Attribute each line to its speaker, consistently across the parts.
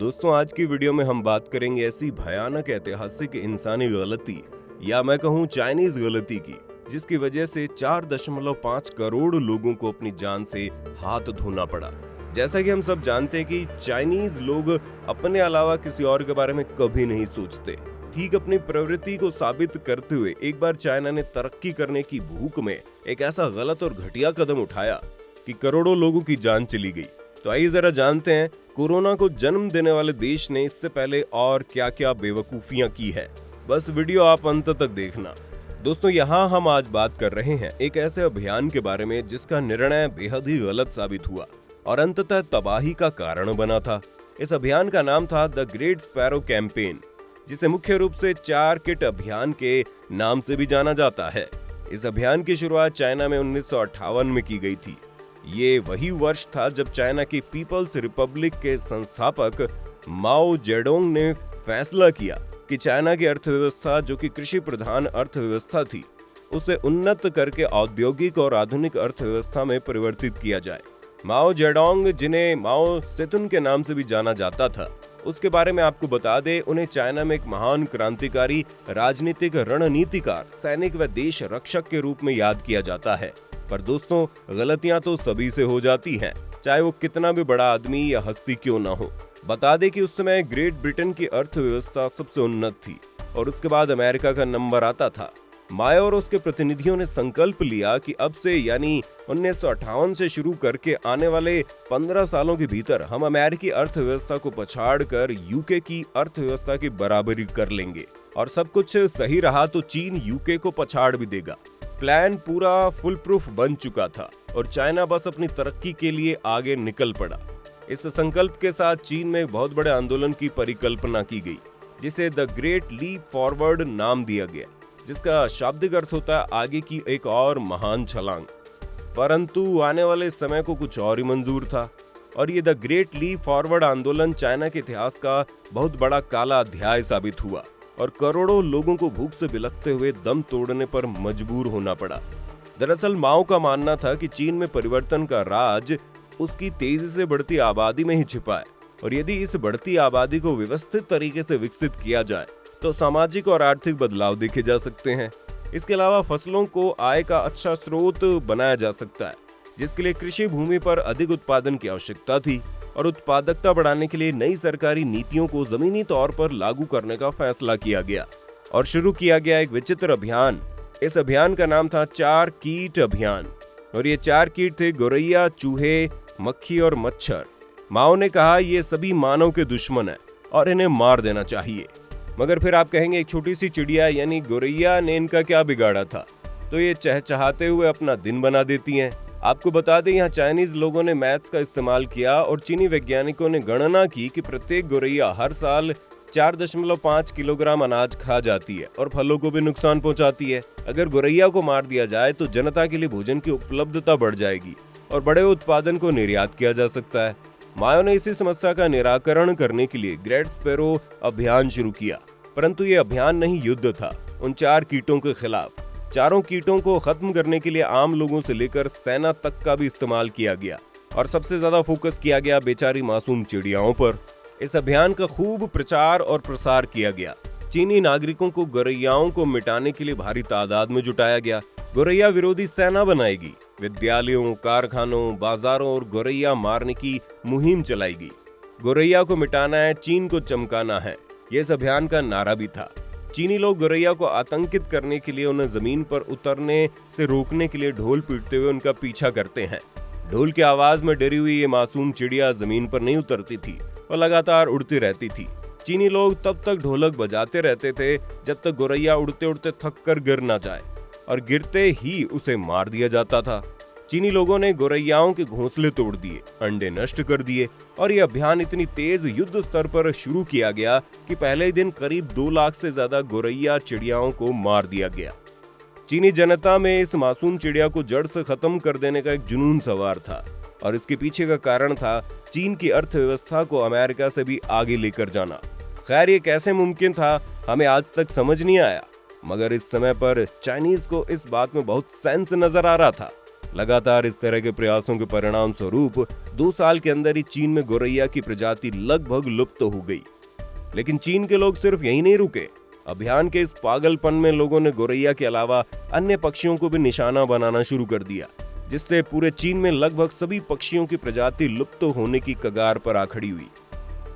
Speaker 1: दोस्तों, आज की वीडियो में हम बात करेंगे ऐसी भयानक ऐतिहासिक इंसानी गलती या मैं कहूँ चाइनीज गलती की, जिसकी वजह से 4.5 करोड़ लोगों को अपनी जान से हाथ धोना पड़ा। जैसा कि हम सब जानते हैं कि चाइनीज लोग अपने अलावा किसी और के बारे में कभी नहीं सोचते। ठीक अपनी प्रवृत्ति को साबित करते हुए एक बार चाइना ने तरक्की करने की भूख में एक ऐसा गलत और घटिया कदम उठाया कि करोड़ों लोगों की जान चली गई। तो आइए जरा जानते हैं कोरोना को जन्म देने वाले देश ने इससे पहले और क्या क्या बेवकूफियां की है। बस वीडियो आप अंत तक देखना। दोस्तों, यहाँ हम आज बात कर रहे हैं एक ऐसे अभियान के बारे में जिसका निर्णय बेहद ही गलत साबित हुआ और अंततः तबाही का कारण बना था। इस अभियान का नाम था द ग्रेट स्पैरो कैंपेन, जिसे मुख्य रूप से 4 किट अभियान के नाम से भी जाना जाता है। इस अभियान की शुरुआत चाइना में 1958 में की गई थी। ये वही वर्ष था जब चाइना की पीपल्स रिपब्लिक के संस्थापक माओ जेडोंग ने फैसला किया कि चाइना की अर्थव्यवस्था, जो कि कृषि प्रधान अर्थव्यवस्था थी, उसे उन्नत करके औद्योगिक और आधुनिक अर्थव्यवस्था में परिवर्तित किया जाए। माओ जेडोंग, जिन्हें माओ सेतुन के नाम से भी जाना जाता था, उसके बारे में आपको बता दें, उन्हें चाइना में एक महान क्रांतिकारी, राजनीतिक रणनीतिकार, सैनिक व देश रक्षक के रूप में याद किया जाता है। पर दोस्तों, गलतियां तो सभी से हो जाती हैं, चाहे वो कितना भी बड़ा आदमी या हस्ती क्यों ना हो। बता दें कि उस समय ग्रेट ब्रिटेन की अर्थव्यवस्था सबसे उन्नत थी और उसके बाद अमेरिका का नंबर आता था। माओ और उसके प्रतिनिधियों ने संकल्प लिया कि अब से यानी 1958 से शुरू करके आने वाले 15 सालों के भीतर हम अमेरिकी अर्थव्यवस्था को पछाड़कर यूके की अर्थव्यवस्था की बराबरी कर लेंगे। और सब कुछ सही रहा तो चीन यूके को पछाड़ भी देगा। प्लान पूरा फुल प्रूफ बन चुका था और चाइना बस अपनी तरक्की के लिए आगे निकल पड़ा। इस संकल्प के साथ चीन में एक बहुत बड़े आंदोलन की परिकल्पना की गई, जिसे द ग्रेट लीप फॉरवर्ड नाम दिया गया, जिसका शाब्दिक अर्थ होता है आगे की एक और महान छलांग। परंतु आने वाले समय को कुछ और ही मंजूर था और ये द ग्रेट लीप फॉरवर्ड आंदोलन चाइना के इतिहास का बहुत बड़ा काला अध्याय साबित हुआ और करोड़ों लोगों को भूख से बिलखते हुए दम तोड़ने पर मजबूर होना पड़ा। दरअसल माओ का मानना था कि चीन में परिवर्तन का राज उसकी तेजी से बढ़ती आबादी में ही छिपा है और यदि इस बढ़ती आबादी को व्यवस्थित तरीके से विकसित किया जाए तो सामाजिक और आर्थिक बदलाव देखे जा सकते हैं। इसके अलावा फसलों को आय का अच्छा स्रोत बनाया जा सकता है, जिसके लिए कृषि भूमि पर अधिक उत्पादन की आवश्यकता थी और उत्पादकता बढ़ाने के लिए नई सरकारी नीतियों को जमीनी तौर पर लागू करने का फैसला किया गया और शुरू किया गया एक विचित्र अभियान। इस अभियान का नाम था 4 कीट अभियान और ये 4 कीट थे गोरैया, चूहे, मक्खी और मच्छर। माओ ने कहा ये सभी मानव के दुश्मन है और इन्हें मार देना चाहिए। मगर फिर आप कहेंगे एक छोटी सी चिड़िया यानी गोरैया ने इनका क्या बिगाड़ा था, तो ये चहचहाते हुए अपना दिन बना देती हैं। आपको बता दें, यहाँ चाइनीज लोगों ने मैथ्स का इस्तेमाल किया और चीनी वैज्ञानिकों ने गणना की कि प्रत्येक गोरैया हर साल 4.5 किलोग्राम अनाज खा जाती है और फलों को भी नुकसान पहुंचाती है। अगर गोरैया को मार दिया जाए तो जनता के लिए भोजन की उपलब्धता बढ़ जाएगी और बड़े उत्पादन को निर्यात किया जा सकता है। माओ ने इसी समस्या का निराकरण करने के लिए ग्रेट स्पैरो अभियान शुरू किया, परंतु ये अभियान नहीं, युद्ध था उन 4 कीटों के खिलाफ। चारों कीटों को खत्म करने के लिए आम लोगों से लेकर सेना तक का भी इस्तेमाल किया गया और सबसे ज्यादा फोकस किया गया बेचारी मासूम चिड़ियाओं पर। इस अभियान का खूब प्रचार और प्रसार किया गया। चीनी नागरिकों को गोरैयाओं को मिटाने के लिए भारी तादाद में जुटाया गया। गोरैया विरोधी सेना बनाएगी, विद्यालयों, कारखानों, बाजारों और गोरैया मारने की मुहिम चलाई गई। गोरैया को मिटाना है, चीन को चमकाना है, ये इस अभियान का नारा भी था। चीनी लोग गोरैया को आतंकित करने के लिए उन्हें जमीन पर उतरने से रोकने के लिए ढोल पीटते हुए उनका पीछा करते हैं। ढोल की आवाज में डरी हुई ये मासूम चिड़िया जमीन पर नहीं उतरती थी और लगातार उड़ती रहती थी। चीनी लोग तब तक ढोलक बजाते रहते थे जब तक गोरैया उड़ते उड़ते थक कर गिर ना जाए और गिरते ही उसे मार दिया जाता था। चीनी लोगों ने गोरैयाओं के घोंसले तोड़ दिए, अंडे नष्ट कर दिए और यह अभियान इतनी तेज युद्ध स्तर पर शुरू किया गया कि पहले ही दिन करीब 2 लाख से ज्यादा गोरैया चिड़ियाओं को मार दिया गया। चीनी जनता में इस मासूम चिड़िया को जड़ से खत्म कर देने का एक जुनून सवार था और इसके पीछे का कारण था चीन की अर्थव्यवस्था को अमेरिका से भी आगे लेकर जाना। खैर, ये कैसे मुमकिन था हमें आज तक समझ नहीं आया, मगर इस समय पर चाइनीज को इस बात में बहुत सेंस नजर आ रहा था। लगातार इस तरह के प्रयासों के परिणाम स्वरूप 2 साल के अंदर ही चीन में गौरैया की प्रजाति लगभग लुप्त हो गई। लेकिन चीन के लोग सिर्फ यहीं नहीं रुके। अभियान के इस पागलपन में लोगों ने गौरैया के अलावा अन्य पक्षियों को भी निशाना बनाना शुरू कर दिया, जिससे पूरे चीन में लगभग सभी पक्षियों की प्रजाति लुप्त होने की कगार पर आ खड़ी हुई।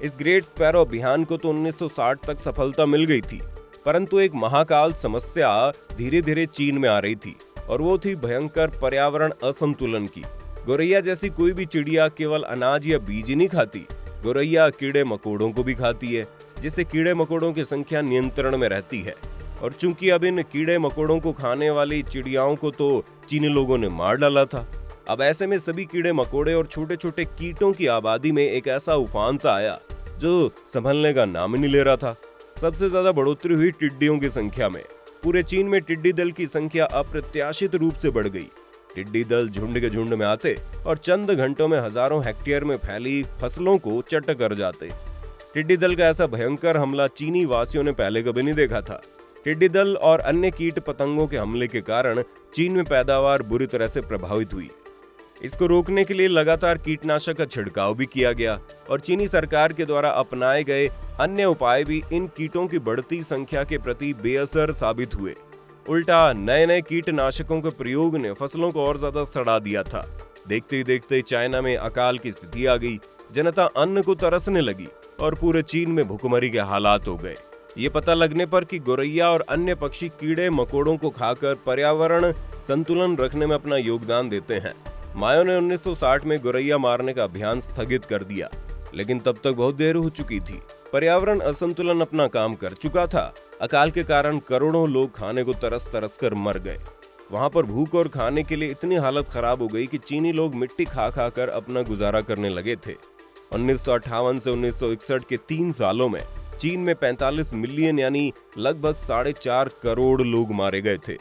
Speaker 1: इस ग्रेट स्पैरो अभियान को तो 1960 तक सफलता मिल गई थी, परंतु एक महाकाल समस्या धीरे धीरे चीन में आ रही थी और वो थी भयंकर पर्यावरण असंतुलन की। गौरैया जैसी कोई भी चिड़िया केवल अनाज या बीज नहीं खाती, गौरैया कीड़े मकोड़ों को भी खाती है, जिससे कीड़े मकोड़ों की संख्या नियंत्रण में रहती है। और चूंकि अब इन कीड़े मकोड़ों को खाने वाली चिड़ियाओं को तो चीनी लोगों ने मार डाला था, अब ऐसे में सभी कीड़े मकोड़े और छोटे छोटे कीटों की आबादी में एक ऐसा उफान सा आया जो संभलने का नाम ही नहीं ले रहा था। सबसे ज्यादा बढ़ोतरी हुई टिड्डियों की संख्या में। पूरे चीन में टिड्डी दल की संख्या अप्रत्याशित रूप से बढ़ गई। टिड्डी दल झुंड के झुंड में आते और चंद घंटों में हजारों हेक्टेयर में फैली फसलों को चट कर जाते। टिड्डी दल का ऐसा भयंकर हमला चीनी वासियों ने पहले कभी नहीं देखा था। टिड्डी दल और अन्य कीट पतंगों के हमले के कारण चीन में पैदावार बुरी तरह से प्रभावित हुई। इसको रोकने के लिए लगातार कीटनाशक का छिड़काव भी किया गया और चीनी सरकार के द्वारा अपनाए गए अन्य उपाय भी इन कीटों की बढ़ती संख्या के प्रति बेअसर साबित हुए। उल्टा नए नए कीटनाशकों के प्रयोग ने फसलों को और ज्यादा सड़ा दिया था। देखते ही देखते चाइना में अकाल की स्थिति आ गई, जनता अन्न को तरसने लगी और पूरे चीन में भुखमरी के हालात हो गए। ये पता लगने पर कि गौरैया और अन्य पक्षी कीड़े मकोड़ों को खाकर पर्यावरण संतुलन रखने में अपना योगदान देते हैं, मायो ने 1960 में गौरैया मारने का अभियान स्थगित कर दिया। लेकिन तब तक बहुत देर हो चुकी थी। पर्यावरण असंतुलन अपना काम कर चुका था। अकाल के कारण करोड़ों लोग खाने को तरस तरस कर मर गए। वहां पर भूख और खाने के लिए इतनी हालत खराब हो गई कि चीनी लोग मिट्टी खा खा कर अपना गुजारा करने लगे थे। 1958 से 1961 के 3 सालों में चीन में 45 मिलियन यानी लगभग 4.5 करोड़ लोग मारे गए थे।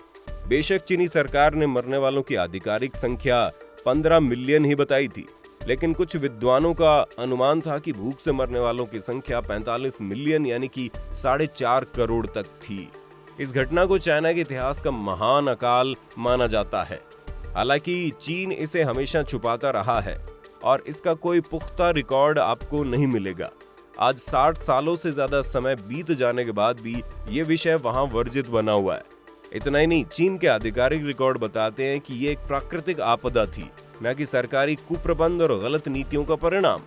Speaker 1: बेशक चीनी सरकार ने मरने वालों की आधिकारिक संख्या 15 मिलियन ही बताई थी, लेकिन कुछ विद्वानों का अनुमान था कि भूख से मरने वालों की संख्या 45 मिलियन यानी कि 4.5 करोड़ तक थी। इस घटना को चाइना के इतिहास का महान अकाल माना जाता है। हालांकि चीन इसे हमेशा छुपाता रहा है और इसका कोई पुख्ता रिकॉर्ड आपको नहीं मिलेगा। आज 60 सालों से ज्यादा समय बीत जाने के बाद भी ये विषय वहां वर्जित बना हुआ है। इतना ही नहीं, चीन के आधिकारिक रिकॉर्ड बताते हैं कि ये एक प्राकृतिक आपदा थी, न कि सरकारी कुप्रबंध और गलत नीतियों का परिणाम।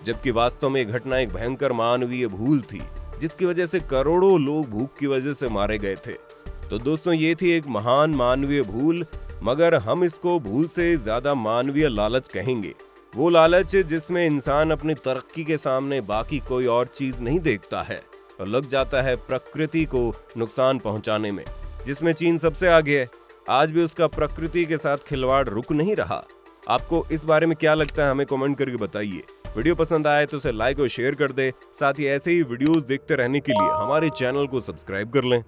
Speaker 1: जबकि वास्तव में यह घटना एक भयंकर मानवीय भूल थी, जिसकी वजह से करोड़ों लोग भूख की वजह से मारे गए थे। तो दोस्तों, ये थी एक महान मानवीय भूल, मगर हम इसको भूल से ज्यादा मानवीय लालच कहेंगे। वो लालच जिसमें इंसान अपनी तरक्की के सामने बाकी कोई और चीज नहीं देखता है और लग जाता है प्रकृति को नुकसान पहुंचाने में, जिसमें चीन सबसे आगे है। आज भी उसका प्रकृति के साथ खिलवाड़ रुक नहीं रहा। आपको इस बारे में क्या लगता है, हमें कमेंट करके बताइए। वीडियो पसंद आए तो उसे लाइक और शेयर कर दे। साथ ही ऐसे ही वीडियोस देखते रहने के लिए हमारे चैनल को सब्सक्राइब कर लें।